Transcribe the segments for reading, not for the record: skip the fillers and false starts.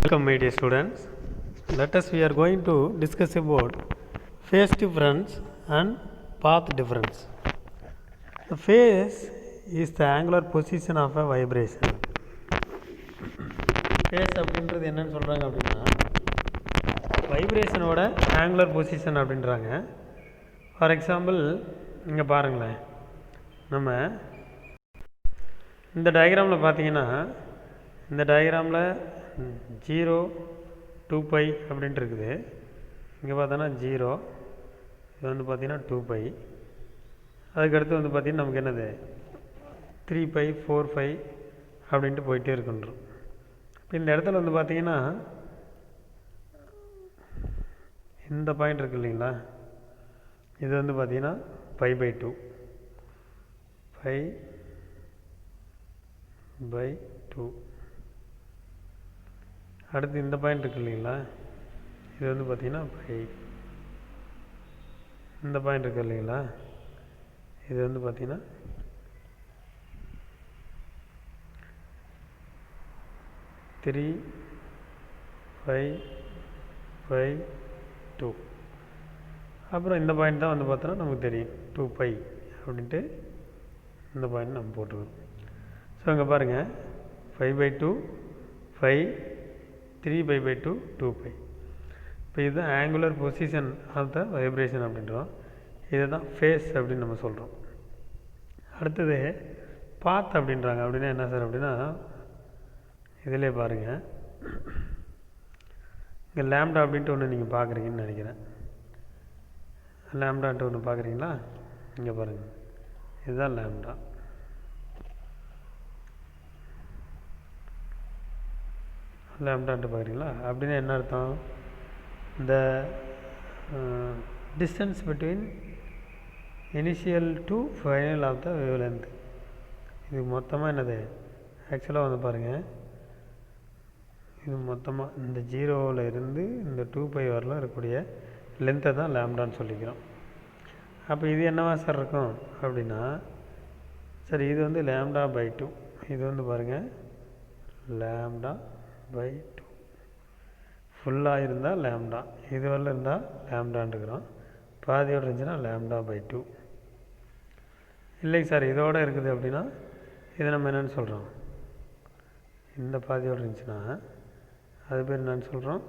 Welcome my dear students. Let us we are going to discuss about phase difference and path difference. The phase is the angular position of a vibration. Phase அப்படின்றது என்னன்னு சொல்கிறாங்க அப்படின்னா வைப்ரேஷனோட angular position அப்படின்றாங்க. For example இங்கே பாருங்களேன், நம்ம இந்த டயக்ராமில் பார்த்தீங்கன்னா இந்த டயக்ராமில் 0 2 பை அப்படின்ட்டு இருக்குது. இங்கே பார்த்தோன்னா 0, இது வந்து பார்த்திங்கன்னா 2 பை. அதுக்கடுத்து வந்து பார்த்திங்கன்னா நமக்கு என்னது 3 பை 4 பை அப்படின்ட்டு போயிட்டே இருக்குன்றோம். இப்போ இந்த இடத்துல வந்து பார்த்திங்கன்னா இந்த பாயிண்ட் இருக்குது இல்லைங்களா, இது வந்து பார்த்திங்கன்னா பை பை 2 பை பை 2. அடுத்து இந்த பாயிண்ட் இருக்குது இல்லைங்களா, இது வந்து பார்த்திங்கன்னா பை. இந்த பாயிண்ட் இருக்குது இல்லைங்களா, இது வந்து பார்த்திங்கன்னா 3 பை பை 2. அப்புறம் இந்த பாயிண்ட் தான் வந்து பார்த்தோன்னா நமக்கு தெரியும் 2 பை அப்படின்ட்டு இந்த பாயிண்ட் நம்ம போட்டுக்கணும். ஸோ இங்கே பாருங்கள் 5 பை 2 5 3 பை பை 2 2 பை. இப்போ இதுதான் angular position of the vibration அப்படின்றோம். இதை தான் ஃபேஸ் அப்படின்னு நம்ம சொல்கிறோம். அடுத்தது பாத் அப்படின்றாங்க. அப்படின்னா என்ன சார் அப்படின்னா, இதிலே பாருங்கள், இங்கே லேம்டா அப்படின்ட்டு ஒன்று நீங்கள் பார்க்குறீங்கன்னு நினைக்கிறேன். லேம்டான்ட்டு ஒன்று பார்க்குறீங்களா, இங்கே பாருங்கள், இதுதான் லேம்டா. லேம்டான்ட்டு பார்க்குறீங்களா, அப்படின்னா என்ன அர்த்தம், இந்த distance between initial to final of the wave length. இது மொத்தமாக என்னது ஆக்சுவலாக வந்து பாருங்கள், இது மொத்தமாக இந்த 0வில் இருந்து இந்த 2 பை வரலாம் இருக்கக்கூடிய லென்த்தை தான் லேம்டான்னு சொல்லிக்கிறோம். அப்போ இது என்னவா சார் இருக்கும் அப்படின்னா, சரி இது வந்து லேம்டா பை 2, இது வந்து பாருங்கள் லேம்டா பை 2. ஃபுல்லாக இருந்தால் லேம்டா, இது வரல இருந்தால் லேம்டான்னு இருக்கிறோம். பாதியோடு இருந்துச்சுன்னா லேம்டா பை 2. இல்லைங்க சார் இதோடு இருக்குது அப்படின்னா இதை நம்ம என்னென்னு சொல்கிறோம், இந்த பாதியோடு இருந்துச்சுன்னா அது பேர் என்னென்னு சொல்கிறோம்,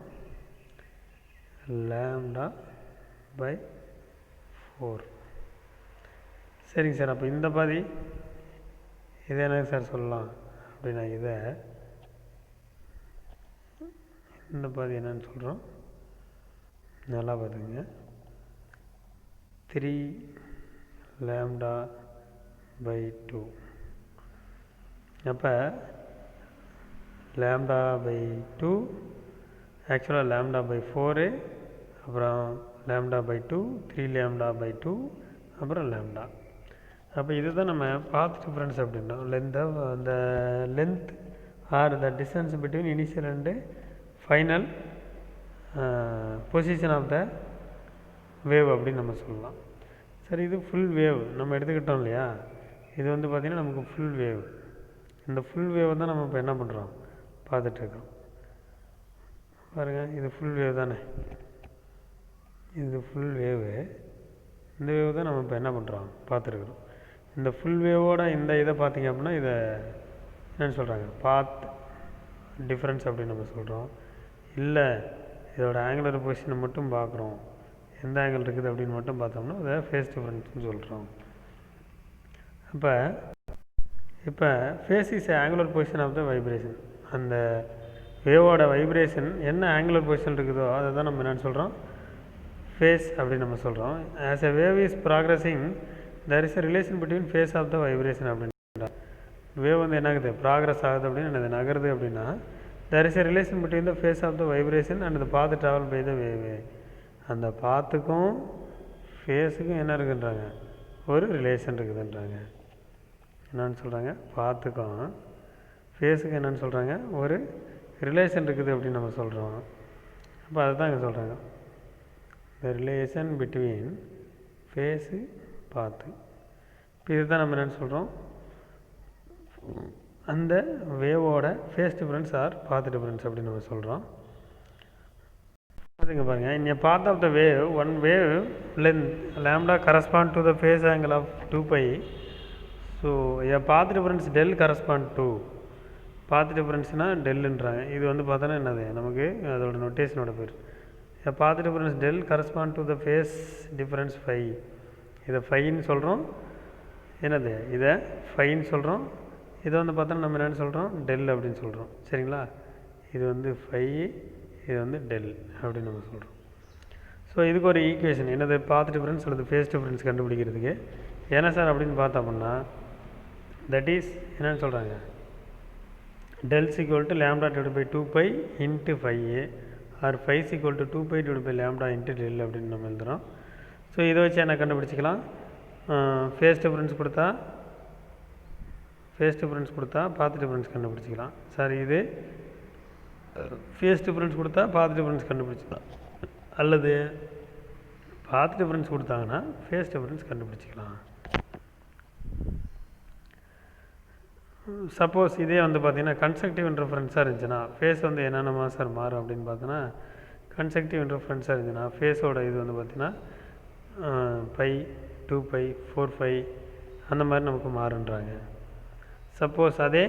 லேம்டா பை 4. சரிங்க சார், அப்போ இந்த பாதி இதை என்ன சார் சொல்லலாம் அப்படின்னா, இதை இந்த பாதி என்னன்னு சொல்கிறோம், நல்லா பார்த்துங்க, 3 லேம்டா பை 2. அப்போ லேம்டா பை 2 ஆக்சுவலாக லேம்டா பை 4, அப்புறம் லேம்டா பை 2 3 லேம்டா பை 2, அப்புறம் லேம்டா. அப்போ இதுதான் நம்ம பாத் டிஃப்ரென்ஸ் அப்படின்னா, அந்த length or the distance between initial and final position of the wave அப்படின்னு நம்ம சொல்லலாம். சரி இது ஃபுல் வேவ் நம்ம எடுத்துக்கிட்டோம் இல்லையா, இது வந்து பார்த்திங்கன்னா நமக்கு ஃபுல் வேவ். இந்த ஃபுல் வேவை தான் நம்ம இப்போ என்ன பண்ணுறோம் பார்த்துட்ருக்கோம். பாருங்கள் இது ஃபுல் வேவ் தானே, இது ஃபுல் வேவு. இந்த வேவ் தான் நம்ம இப்போ என்ன பண்ணுறோம் பார்த்துருக்குறோம். இந்த ஃபுல் வேவோட இந்த இதை பார்த்திங்க அப்படின்னா இதை என்னென்னு சொல்கிறாங்க பாத் டிஃப்ரென்ஸ் அப்படின்னு நம்ம சொல்கிறோம். இல்லை இதோட ஆங்குலர் பொசிஷனை மட்டும் பார்க்குறோம், எந்த ஆங்கிள் இருக்குது அப்படின்னு மட்டும் பார்த்தோம்னா அதை ஃபேஸ் டிஃப்ரென்ஸ்னு சொல்கிறோம். இப்போ phase is angular position of the vibration. அந்த வேவோட வைப்ரேஷன் என்ன ஆங்குலர் பொசிஷன் இருக்குதோ அதை தான் நம்ம என்னென்னு சொல்கிறோம் ஃபேஸ் அப்படின்னு நம்ம சொல்கிறோம். As a wave is progressing there is a relation between phase of the vibration அப்படின்னு. வேவ் வந்து என்ன ஆகுது ப்ராக்ரஸ் ஆகுது அப்படின்னு என்னது நகருது அப்படின்னா, there is a relation between the phase of the vibration and the path travel by the wave. அந்த பாத்துக்கும் ஃபேஸுக்கும் என்ன இருக்குன்றாங்க, ஒரு ரிலேஷன் இருக்குதுன்றாங்க. என்னன்னு சொல்கிறாங்க, பாத்துக்கும் ஃபேஸுக்கும் என்னென்னு சொல்கிறாங்க, ஒரு ரிலேஷன் இருக்குது அப்படின்னு நம்ம சொல்கிறோம். அப்போ அதை தான் இங்கே சொல்கிறாங்க, த ரிலேஷன் பிட்வீன் ஃபேஸு பாத்து. இப்போ இதுதான் நம்ம என்னென்னு சொல்கிறோம் அந்த வேவோட phase difference or path difference அப்படின்னு நம்ம சொல்கிறோம். அதுங்க பாருங்கள், இன் a path of the wave, one wave length lambda correspond to the phase angle of 2 pi. So a path difference del correspond to பாத் டிஃப்ரென்ஸ்னால் டெல்லுன்றாங்க. இது வந்து பார்த்தோன்னா என்னது நமக்கு அதோட நொட்டேஷனோட பேர். a path difference del correspond to the phase difference phi. இதை ஃபைன்னு சொல்கிறோம், என்னது இதை ஃபைன்னு சொல்கிறோம். இதை வந்து பார்த்தோன்னா நம்ம என்னென்னு சொல்கிறோம், டெல் அப்படின்னு சொல்கிறோம். சரிங்களா, இது வந்து ஃபை, இது வந்து டெல் அப்படின்னு நம்ம சொல்கிறோம். ஸோ இதுக்கு ஒரு ஈக்குவேஷன் என்னது, பாத் டிஃப்ரென்ஸ் அல்லது ஃபேஸ் டிஃப்ரென்ஸ் கண்டுபிடிக்கிறதுக்கு என்ன சார் அப்படின்னு பார்த்தோம்னா, தட் இஸ் என்னென்னு சொல்கிறாங்க, del is equal to lambda divided by 2 pi into phi a or phi is equal to 2 pi divided by lambda into del அப்படின்னு நம்ம எழுதுகிறோம். ஸோ இதை வச்சு என்ன கண்டுபிடிச்சிக்கலாம், ஃபேஸ் டிஃப்ரென்ஸ் கொடுத்தா பாத் டிஃப்ரென்ஸ் கண்டுபிடிச்சிக்கலாம். சார் இது ஃபேஸ் டிஃப்ரென்ஸ் கொடுத்தா பாத் டிஃப்ரென்ஸ் கண்டுபிடிச்சிக்கலாம், அல்லது பாத் டிஃப்ரென்ஸ் கொடுத்தாங்கன்னா ஃபேஸ் டிஃப்ரென்ஸ் கண்டுபிடிச்சிக்கலாம். சப்போஸ் இதே வந்து பார்த்திங்கன்னா கன்ஸ்ட்ரக்டிவ் இன்டர்ஃபரன்ஸாக இருந்துச்சுன்னா ஃபேஸ் வந்து என்னென்னமா சார் மாறும் அப்படின்னு பார்த்தோன்னா, கன்ஸ்ட்ரக்டிவ் இன்டர்ஃபரன்ஸாக இருந்துச்சுன்னா ஃபேஸோட இது வந்து பார்த்திங்கன்னா பை 2 பை 4 பை அந்த மாதிரி நமக்கு மாறுன்றாங்க. சப்போஸ் அதே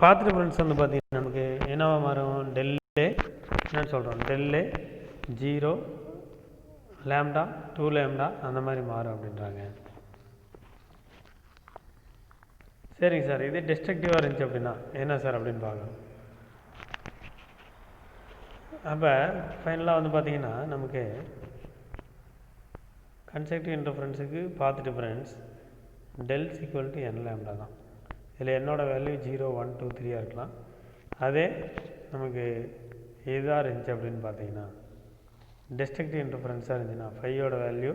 பாத் டிஃப்ரென்ஸ் வந்து பார்த்திங்கன்னா நமக்கு என்னவா மாறும், டெல்லே என்னன்னு சொல்கிறோம், டெல்லே 0 லேம்டா 2 லேம்டா அந்த மாதிரி மாறும் அப்படின்றாங்க. சரிங்க சார், இது டிஸ்ட்ரக்டிவாக இருந்துச்சு அப்படின்னா என்ன சார் அப்படின்னு பார்க்கணும். அப்போ ஃபைனலாக வந்து பார்த்திங்கன்னா நமக்கு கன்ஸ்ட்ரக்டிவ் இன்டர்ஃபரன்ஸுக்கு path difference del equal to n lambda தான். இதில் என்னோட வேல்யூ 0 1 2 3 இருக்கலாம். அதே நமக்கு எதாக இருந்துச்சு அப்படின்னு பார்த்தீங்கன்னா டிஸ்ட்ரக்டிவ் இன்டர்ஃபரன்ஸாக இருந்துச்சுன்னா ஃபையோட வேல்யூ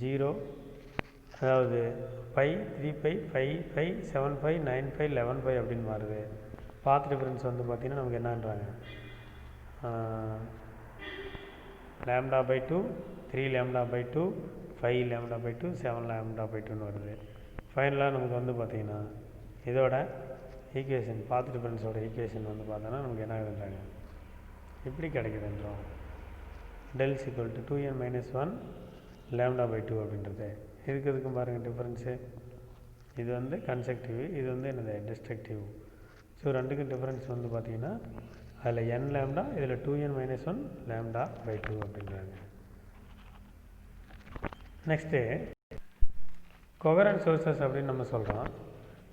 0, அதாவது pi 3 pi 5 pi 7 pi 9 pi 11 pi அப்படின்னு மாறுது. பாத் டிஃப்ரென்ஸ் வந்து பார்த்திங்கன்னா நமக்கு என்னன்றாங்க, lambda by 2 3 lambda by 2 5 lambda by 2 7 lambda by 2ன்னு வருது. ஃபைனலாக நமக்கு வந்து பார்த்திங்கன்னா இதோட ஈக்குவேஷன் பாத் டிஃப்ரென்ஸோட ஈக்குவேஷன் வந்து பார்த்தோன்னா நமக்கு என்ன ஆகுதுன்றாங்க, இப்படி கிடைக்குதுன்றோம், del equal to 2n minus 1 lambda by 2 அப்படின்றது. இதுக்கும் பாருங்கள் டிஃப்ரென்ஸு, இது வந்து கன்ஸ்ட்ரக்டிவ், இது வந்து என்னது டிஸ்ட்ரக்டிவ். ஸோ ரெண்டுக்கும் டிஃப்ரென்ஸ் வந்து பார்த்திங்கன்னா அதில் n லேம்டா, இதில் 2n மைனஸ் 1 லேம்டா பை 2 அப்படின்றாங்க. நெக்ஸ்ட்டு கொஹரண்ட் சோர்சஸ் அப்படின்னு நம்ம சொல்கிறோம்.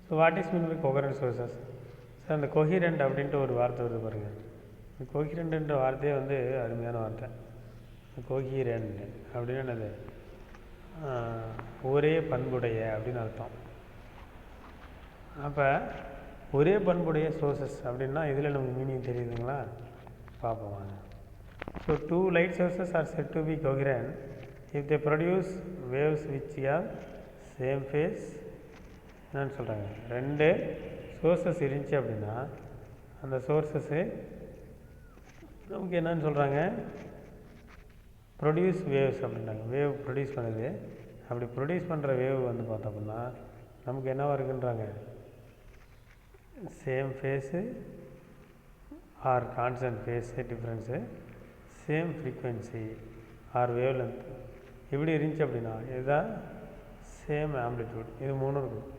So what is mean by coherent sources? Sir அந்த கொஹிரண்ட் அப்படின்ட்டு ஒரு வார்த்தை வருது பாருங்கள். இந்த கொஹிரண்ட்ன்ற வார்த்தையே வந்து அருமையான வார்த்தை. கொஹிரண்ட் அப்படின்னு என்னது, ஒரே பண்புடைய அப்படின்னு அர்த்தம். அப்போ ஒரே பண்புடைய சோர்சஸ் அப்படின்னா இதில் நமக்கு மீனிங் தெரியுதுங்களா, பார்ப்போம் வாங்க. So 2 light sources are said to be coherent if they produce waves which are same phase. என்னன்னு சொல்கிறாங்க, 2 சோர்சஸ் இருந்துச்சு அப்படின்னா அந்த சோர்சஸ்ஸு நமக்கு என்னன்னு சொல்கிறாங்க, ப்ரொடியூஸ் வேவ்ஸ் அப்படின்றாங்க. வேவ் ப்ரொடியூஸ் பண்ணுது. அப்படி ப்ரொடியூஸ் பண்ணுற வேவ் வந்து பார்த்தோம்னா நமக்கு என்னவாக இருக்குன்றாங்க, same phase or constant phase difference, same frequency or wave length இப்படி இருந்துச்சு அப்படின்னா இதுதான் சேம் ஆம்ப்ளிடியூட். இது 3 இருக்கும்,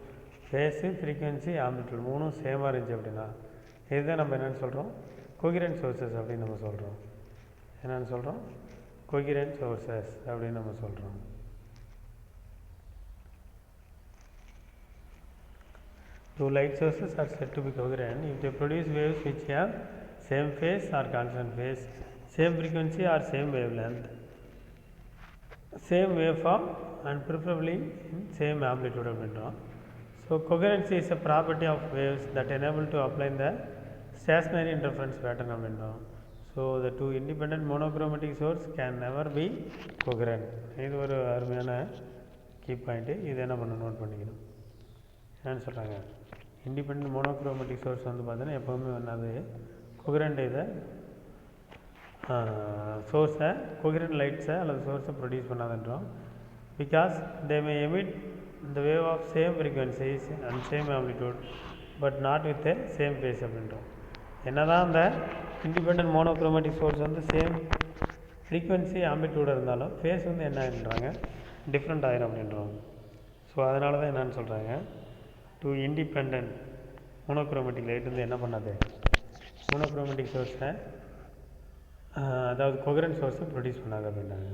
ஃபேஸு ஃப்ரீக்வன்சி ஆம்ப்ளிடியூட் 3ம் சேமாக இருந்துச்சு அப்படின்னா இதுதான் நம்ம என்னென்னு சொல்கிறோம், கோஹிரண்ட் சோர்சஸ் அப்படின்னு நம்ம சொல்கிறோம். என்னென்னு சொல்கிறோம், கோஹிரண்ட் சோர்சஸ் அப்படின்னு நம்ம சொல்கிறோம். Two light sources are said to be coherent if they produce waves which have same phase or constant phase, same frequency or same wavelength, same waveform and preferably in same amplitude அப்படின்றோம். So coherency is a property of waves that enable to apply the stationary interference pattern அப்படின்றோம். So the two independent monochromatic source can never be coherent. இது ஒரு அருமையான key point. இது என்ன பண்ணணும், note பண்ணிக்கணும். என்னென்னு சொல்கிறாங்க, இண்டிபெண்ட் மோனோக்ரோமேட்டிக் சோர்ஸ் வந்து பார்த்தீங்கன்னா எப்போவுமே அது கோஹரண்ட் இதை சோர்ஸை கோஹரண்ட் லைட்ஸை அல்லது சோர்ஸை ப்ரொடியூஸ் பண்ணாதுன்றோம். Because they may emit the wave of same frequencies and same amplitude but not with same phase அப்படின்றோம். என்ன தான் அந்த இண்டிபெண்ட் மோனோக்ரோமேட்டிக் சோர்ஸ் வந்து சேம் ஃப்ரீக்வன்சி ஆம்பிளிட்யூட் இருந்தாலும் ஃபேஸ் வந்து என்ன ஆகின்றாங்க டிஃப்ரெண்ட் ஆகிரும் அப்படின்றாங்க. ஸோ அதனால தான் என்னென்னு சொல்கிறாங்க, டூ இண்டிபெண்ட் மோனோக்ரோமேட்டிக் லைட் வந்து என்ன பண்ணாது, மோனோக்ரோமேட்டிக் சோர்ஸை அதாவது கொகரண்ட் சோர்ஸை ப்ரொடியூஸ் பண்ணாது அப்படின்றாங்க.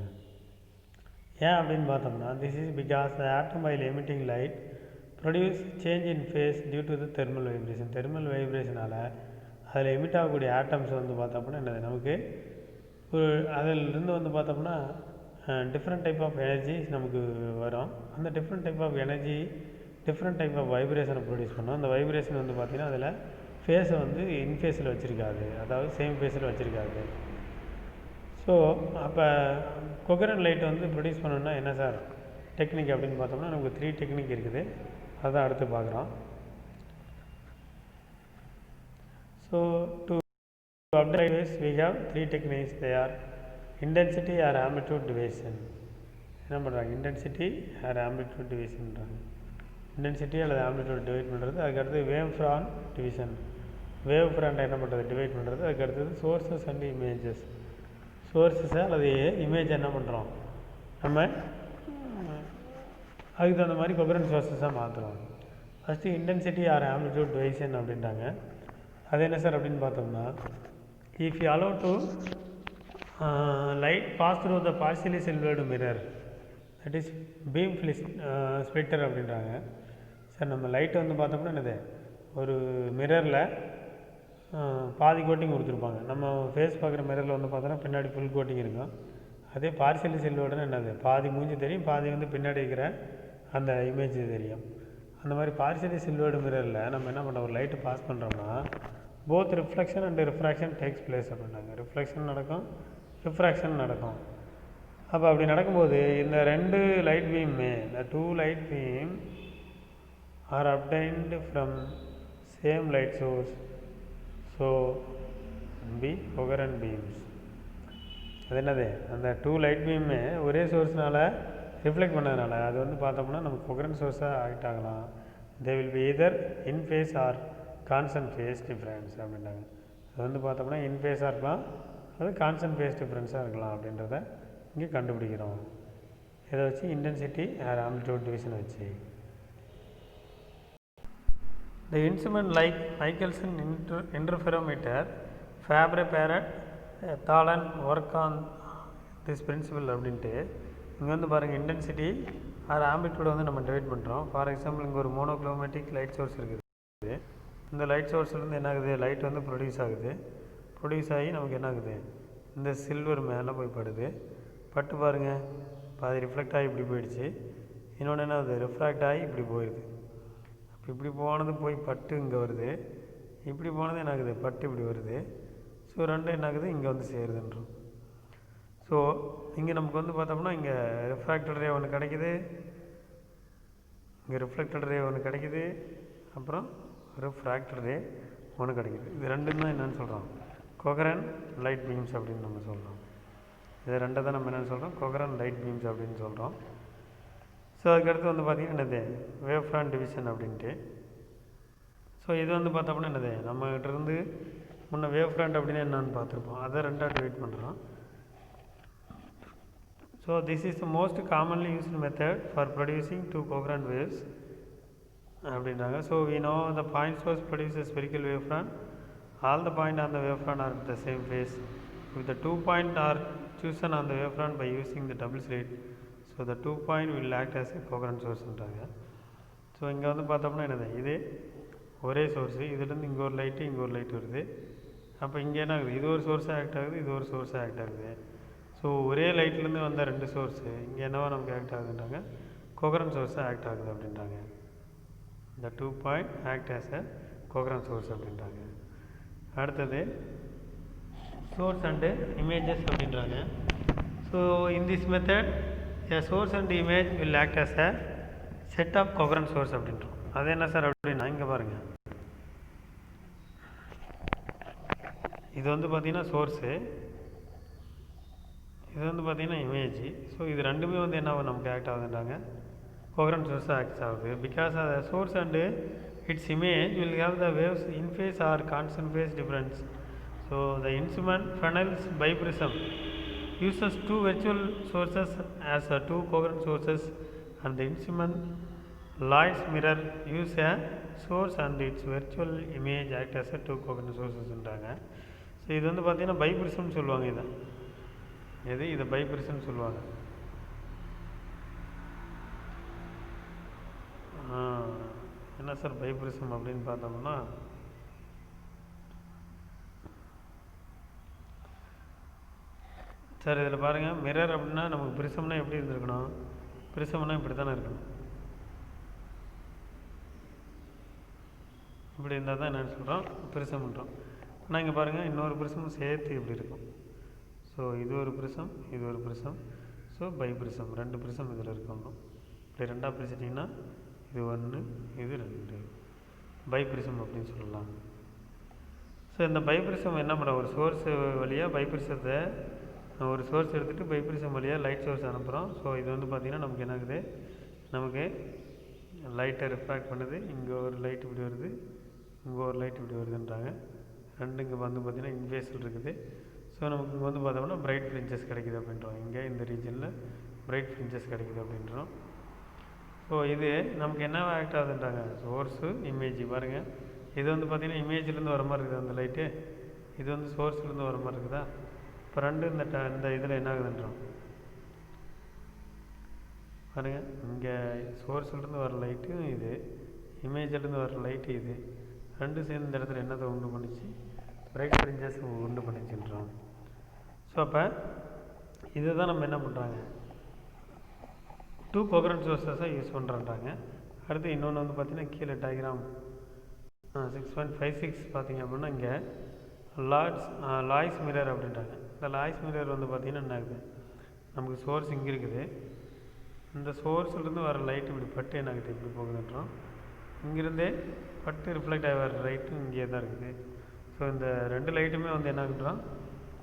ஏன் அப்படின்னு பார்த்தோம்னா, this is because the atom while emitting light produce change in phase due to the thermal vibration. Thermal வைப்ரேஷனால் அதில் எமிட் ஆகக்கூடிய ஆட்டம்ஸ் வந்து பார்த்தோம்னா என்னது நமக்கு ஒரு அதிலிருந்து வந்து பார்த்தோம்னா டிஃப்ரெண்ட் டைப் ஆஃப் எனர்ஜி நமக்கு வரும். அந்த different type of energy different type of வைப்ரேஷனை ப்ரொடியூஸ் பண்ணும். அந்த வைப்ரேஷன் வந்து பார்த்திங்கன்னா அதில் ஃபேஸை வந்து இன்ஃபேஸில் வச்சுருக்காது, அதாவது சேம் ஃபேஸில் வச்சுருக்காது. ஸோ அப்போ கொகரண்ட் லைட் வந்து ப்ரொடியூஸ் பண்ணணுன்னா என்ன சார் டெக்னிக் அப்படின்னு பார்த்தோம்னா நமக்கு 3 டெக்னிக் இருக்குது. அதுதான் அடுத்து பார்க்குறோம். So to obtain waves we have 3 techniques. They are intensity or amplitude division. என்ன பண்ணுறாங்க, இன்டென்சிட்டி ஆர் ஆம்பிளிட்யூட் டிவிஷன்றாங்க. இன்டென்சிட்டி அல்லது ஆம்பிளிட்யூட் டிவைட் பண்ணுறது. அதுக்கடுத்து வேவ் ஃப்ரான் டிவிஷன். வேவ் ஃப்ராண்டை என்ன பண்ணுறது டிவைட் பண்ணுறது. அதுக்கடுத்தது சோர்ஸஸ் அண்ட் இமேஜஸ். சோர்ஸஸை அல்லது இமேஜ் என்ன பண்ணுறோம் நம்ம அதுக்கு தகுந்த மாதிரி கொகரண்ட் சோர்ஸஸாக மாற்றுறோம். First intensity or amplitude division அப்படின்ட்டாங்க. அது என்ன சார் அப்படின்னு பார்த்தோம்னா, if you allow to light pass through the partially silvered mirror, that is beam splitter அப்படின்றாங்க. சார் நம்ம லைட்டை வந்து பார்த்தோம்னா என்னது ஒரு மிரரில் பாதி கோட்டிங் கொடுத்துருப்பாங்க. நம்ம ஃபேஸ் பார்க்குற மிரரில் வந்து பார்த்தோன்னா பின்னாடி ஃபுல் கோட்டிங் இருக்கும். அதே பார்சியலி சில்வர்டுன்னு என்னது பாதி மூஞ்சி தெரியும், பாதி வந்து பின்னாடி இருக்கிற அந்த இமேஜ் தெரியும். அந்த மாதிரி பார்சியலி சில்வர்டு மிரரில் நம்ம என்ன பண்ணுறோம், ஒரு லைட்டு பாஸ் பண்ணுறோம்னா both reflection and refraction takes place அப்படின்னாங்க. ரிஃப்ளெக்ஷன் நடக்கும், ரிஃப்ராக்ஷன் நடக்கும். அப்போ அப்படி நடக்கும்போது இந்த 2 லைட் பீமுமே, இந்த 2 light beam are obtained from same light source, so be coherent beams. அது என்னது அந்த 2 லைட் பீமுமே ஒரே சோர்ஸ்னால் ரிஃப்ளெக்ட் பண்ணதுனால அது வந்து பார்த்தோம்னா நமக்கு கொகரண்ட் சோர்ஸாக ஆக்ட் ஆகலாம். They will be either in phase or constant phase difference அப்படின்றாங்க. அது வந்து பார்த்தோம்னா இன் ஃபேஸாக இருக்கலாம், அது கான்ஸ்டன்ட் ஃபேஸ் டிஃப்ரென்ஸாக இருக்கலாம் அப்படின்றத இங்கே கண்டுபிடிக்கிறோம். இதை வச்சு இன்டென்சிட்டி ஆர் ஆம்பிளிட்யூட் டிவிஷன் வச்சு the instrument like Michelson interferometer, Fabry Perot, etalon work on this principle அப்படின்ட்டு இங்கே வந்து பாருங்கள் இன்டென்சிட்டி ஆர் ஆம்பிளிட்யூடை வந்து நம்ம டிவைட் பண்ணுறோம். ஃபார் எக்ஸாம்பிள் இங்கே ஒரு மோனோக்ரோமேட்டிக் லைட் சோர்ஸ் இருக்குது. இந்த லைட் சோர்ஸ்லேருந்து என்ன ஆகுது, லைட் வந்து ப்ரொடியூஸ் ஆகுது. ப்ரொடியூஸ் ஆகி நமக்கு என்ன ஆகுது, இந்த சில்வர் மேலே போய் படுது. பட்டு பாருங்கள் பாதி ரிஃப்ளெக்ட் ஆகி இப்படி போயிடுச்சு. இன்னொன்று என்ன ஆகுது, ரிஃப்ராக்ட் ஆகி இப்படி போயிடுது. அப்போ இப்படி போனது போய் பட்டு இங்கே வருது, இப்படி போனது என்ன ஆகுது, பட்டு இப்படி வருது. ஸோ ரெண்டும் என்ன ஆகுது, இங்கே வந்து சேருதுன்றோம். ஸோ இங்கே நமக்கு வந்து பார்த்தோம்னா இங்கே ரிஃப்ராக்டட் ரே ஒன்று கிடைக்குது, இங்கே ரிஃப்ளெக்டட் ரே ஒன்று கிடைக்குது, அப்புறம் ரிஃப்ராக்டட் ரே ஒன்று கிடைக்குது. இது ரெண்டும் தான் என்னென்னு சொல்கிறோம், கொகரண்ட் லைட் பீம்ஸ் அப்படின்னு நம்ம சொல்கிறோம். இது ரெண்டை தான் நம்ம என்னென்னு சொல்கிறோம், கொகரண்ட் லைட் பீம்ஸ் அப்படின்னு சொல்கிறோம். ஸோ அதுக்கடுத்து வந்து பார்த்திங்கன்னா என்னது வேவ் ஃப்ராண்ட் டிவிஷன் அப்படின்ட்டு. ஸோ இது வந்து பார்த்தோம்னா என்னது நம்மகிட்ட இருந்து முன்ன வேவ் ஃப்ராண்ட் அப்படின்னா என்னென்னு பார்த்துருப்போம், அதை ரெண்டாக டிவைட் பண்ணுறோம். So this is the most commonly used method for producing 2 coherent waves அப்படின்றாங்க. So we know the point source produces spherical wavefront. All the point on the wavefront are at the same phase. If the 2 point are chosen on the wavefront by using the double slit, so the 2 point will act as a coherent source ன்றாங்க. So இங்கே வந்து பார்த்தோம்னா என்னது, இது ஒரே source, இதுலேருந்து இங்கே ஒரு லைட்டு இங்கே ஒரு லைட் வருது. அப்போ இங்கே என்ன ஆகுது, இது ஒரு சோர்ஸாக ஆக்ட் ஆகுது, இது ஒரு சோர்ஸாக ஆக்ட் ஆகுது. ஸோ ஒரே லைட்லேருந்து வந்த 2 சோர்ஸு இங்கே என்னவா நமக்கு ஆக்ட் ஆகுதுன்றாங்க, கோகரண்ட் சோர்ஸாக ஆக்ட் ஆகுது அப்படின்றாங்க. இந்த 2 point act as a coherent source அப்படின்றாங்க. அடுத்தது சோர்ஸ் அண்டு இமேஜஸ் அப்படின்றாங்க. So in this method a source and image will act as a set of coherent source அப்படின்றோம். அது என்ன சார் அப்படின்னா, இங்கே பாருங்கள், இது வந்து பார்த்திங்கன்னா சோர்ஸு, இது வந்து பார்த்திங்கன்னா இமேஜ். ஸோ இது ரெண்டுமே வந்து என்ன நமக்கு ஆக்ட் ஆகுதுன்றாங்க, கோகரண்ட் சோர்ஸாக ஆக்ட் ஆகுது. பிகாஸ் அது source and its image will have the waves in phase or constant phase difference. So the instrument funnels biprism uses two virtual sources as two coherent sources, and the instrument Lloyd's mirror use a source and its virtual image act as a two coherent sourcesன்றாங்க. So இது வந்து பார்த்திங்கன்னா பைப்ரிசம்னு சொல்லுவாங்க. இதை பைப்ரிசம்னு சொல்லுவாங்க. என்ன sir பைப்ரிசம் அப்படின்னு பார்த்தோம்னா, சார் இதில் பாருங்கள், மிரர் அப்படின்னா நமக்கு பிரிசம்னா எப்படி இருந்திருக்கணும், பிரிசம்னா இப்படி தானே இருக்கணும். இப்படி இருந்தால் தான் என்னென்னு சொல்கிறோம், பிரிசம்ன்றோம். ஆனால் இங்கே பாருங்கள், இன்னொரு பிரிசமும் சேர்த்து இப்படி இருக்கும். ஸோ இது ஒரு பிரிசம், இது ஒரு பிரிசம். ஸோ பைப்ரிசம், ரெண்டு பிரிசம் இதில் இருக்கணும். இப்படி ரெண்டாக பிரிச்சிட்டிங்கன்னா இது ஒன்று, இது ரெண்டு, பைப்ரிசம் அப்படின்னு சொல்லலாம். ஸோ இந்த பைப்ரிசம் என்ன பண்ணுறோம், ஒரு சோர்ஸ் வழியாக பைப்ரிசத்தை ஒரு சோர்ஸ் எடுத்துகிட்டு பைப்ரிசம் வழியாக லைட் சோர்ஸ் அனுப்புகிறோம். ஸோ இது வந்து பார்த்திங்கன்னா நமக்கு என்ன ஆகுது, நமக்கு லைட்டை ரிஃப்ராக்ட் பண்ணுது. இங்கே ஒரு லைட் இப்படி வருது, இங்கே ஒரு லைட் இப்படி வருதுன்றாங்க. ரெண்டு இங்கே வந்து பார்த்திங்கன்னா இன்ஃபேஸில் இருக்குது. ஸோ நமக்கு இங்கே வந்து பார்த்தோம்னா பிரைட் ஃப்ரிஞ்சஸ் கிடைக்குது அப்படின்றோம். இங்கே இந்த ரீஜனில் பிரைட் ஃப்ரிஞ்சஸ் கிடைக்குது அப்படின்றோம். ஸோ இது நமக்கு என்ன ஆக்ட் ஆகுதுன்றாங்க, சோர்ஸு இமேஜ். பாருங்கள், இது வந்து பார்த்திங்கன்னா இமேஜ்லேருந்து வர மாதிரி இருக்குது அந்த லைட்டு, இது வந்து சோர்ஸ்லேருந்து வர மாதிரி இருக்குதா. இப்போ ரெண்டு இந்த இதில் என்ன ஆகுதுன்றோம் பாருங்கள், இங்கே சோர்ஸ்லேருந்து வர லைட்டும் இது, இமேஜ்லேருந்து வர லைட்டு இது, ரெண்டும் சேர்ந்து இந்த இடத்துல என்னத்தை உண்டு பண்ணிச்சு, பிரைட் ஃப்ரிஞ்சஸ் உண்டு பண்ணிச்சுன்றோம். ஸோ அப்போ இதை தான் நம்ம என்ன பண்ணுறாங்க, டூ கோகரண்ட் சோர்ஸஸாக யூஸ் பண்ணுறாங்க. அடுத்து இன்னொன்று வந்து பார்த்திங்கன்னா கீழே டயக்ராம் 6.56 பார்த்திங்க அப்படின்னா இங்கே லாய்ஸ் மிரர் அப்படின்றாங்க. இந்த லாய்ஸ் மிரர் வந்து பார்த்திங்கன்னா என்ன ஆகுது, நமக்கு சோர்ஸ் இங்கே இருக்குது, இந்த சோர்ஸ்லேருந்து வர லைட்டு இப்படி பட்டு என்ன ஆகுது, இப்படி போகுதுன்றோம். இங்கேருந்தே பட்டு ரிஃப்ளெக்ட் ஆகி வர லைட்டும் இங்கே தான் இருக்குது. ஸோ இந்த ரெண்டு லைட்டுமே வந்து என்ன ஆகுன்றோம்,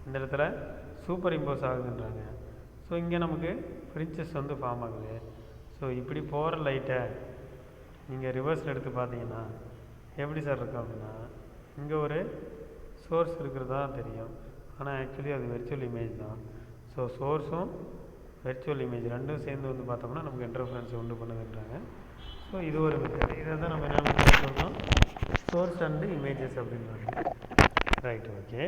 இந்த இடத்துல சூப்பர் இம்போஸ் ஆகுதுன்றாங்க. ஸோ இங்கே நமக்கு ஃப்ரிஞ்சஸ் வந்து ஃபார்ம் ஆகுது. ஸோ இப்படி போகிற லைட்டை நீங்கள் ரிவர்ஸில் எடுத்து பார்த்தீங்கன்னா எப்படி சார் இருக்கும் அப்படின்னா, இங்கே ஒரு சோர்ஸ் இருக்கிறதா தெரியும், ஆனால் ஆக்சுவலி அது வெர்ச்சுவல் இமேஜ் தான். ஸோ சோர்ஸும் வெர்ச்சுவல் இமேஜ் ரெண்டும் சேர்ந்து வந்து பார்த்தோம்னா நமக்கு இன்டர்ஃபரன்ஸ் உண்டு பண்ணுதுன்றாங்க. ஸோ இது ஒரு மெத்தட். இதை தான் நம்ம என்ன சொல்கிறோம், சோர்ஸ் அண்டு இமேஜஸ் அப்படின்றாங்க. Right, okay.